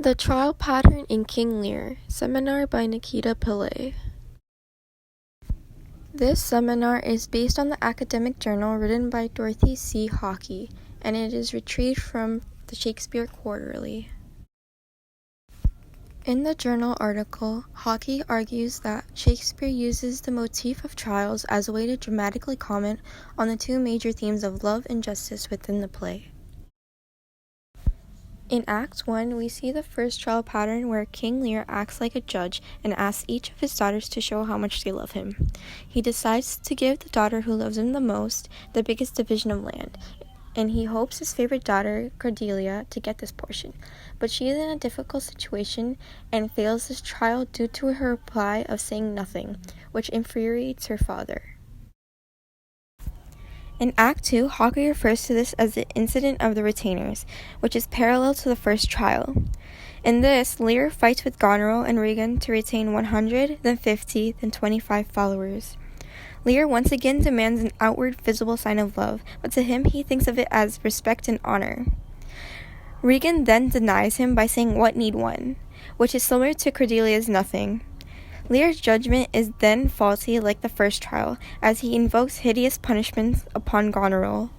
The Trial Pattern in King Lear, seminar by Nikita Pillay. This seminar is based on the academic journal written by Dorothy C. Hockey, and it is retrieved from the Shakespeare Quarterly. In the journal article, Hockey argues that Shakespeare uses the motif of trials as a way to dramatically comment on the two major themes of love and justice within the play. In Act 1, we see the first trial pattern where King Lear acts like a judge and asks each of his daughters to show how much they love him. He decides to give the daughter who loves him the most the biggest division of land, and he hopes his favorite daughter, Cordelia, to get this portion. But she is in a difficult situation and fails this trial due to her reply of saying nothing, which infuriates her father. In Act 2, Hockey refers to this as the incident of the retainers, which is parallel to the first trial. In this, Lear fights with Goneril and Regan to retain 100, then 50, then 25 followers. Lear once again demands an outward, visible sign of love, but to him he thinks of it as respect and honor. Regan then denies him by saying "what need one," which is similar to Cordelia's nothing. Lear's judgment is then faulty like the first trial, as he invokes hideous punishments upon Goneril.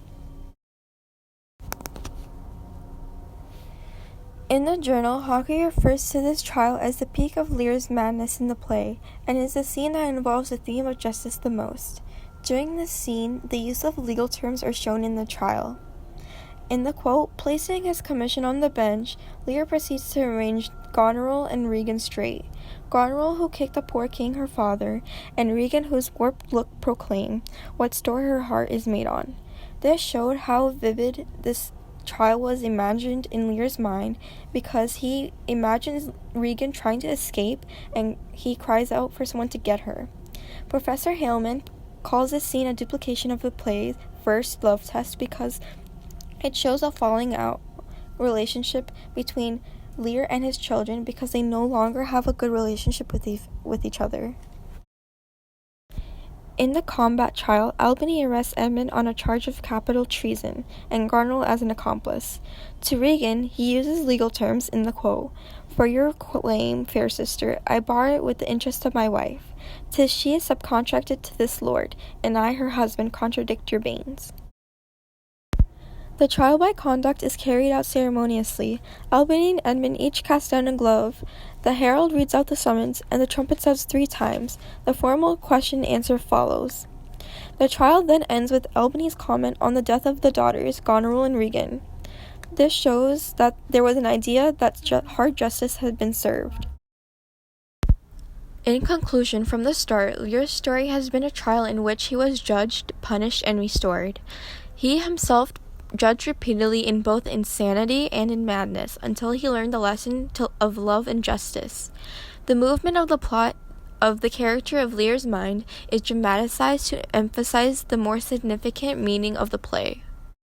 In the journal, Hockey refers to this trial as the peak of Lear's madness in the play, and is the scene that involves the theme of justice the most. During this scene, the use of legal terms are shown in the trial. In the quote, placing his commission on the bench, Lear proceeds to arrange Goneril and Regan straight. Goneril, who kicked the poor king her father, and Regan, whose warped look proclaimed what store her heart is made on. This showed how vivid this trial was imagined in Lear's mind, because he imagines Regan trying to escape and he cries out for someone to get her. Professor Haleman calls this scene a duplication of the play's first love test because it shows a falling out relationship between Lear and his children because they no longer have a good relationship with each other. In the combat trial, Albany arrests Edmund on a charge of capital treason and Goneril as an accomplice. To Regan, he uses legal terms in the quote, "For your claim, fair sister, I bar it with the interest of my wife. 'Tis she is subcontracted to this lord, and I, her husband, contradict your banes." The trial by conduct is carried out ceremoniously. Albany and Edmund each cast down a glove. The herald reads out the summons, and the trumpet sounds 3 times. The formal question-answer follows. The trial then ends with Albany's comment on the death of the daughters, Goneril and Regan. This shows that there was an idea that hard justice had been served. In conclusion, from the start, Lear's story has been a trial in which he was judged, punished, and restored. He himself judged repeatedly in both insanity and in madness until he learned the lesson of love and justice. The movement of the plot of the character of Lear's mind is dramatized to emphasize the more significant meaning of the play.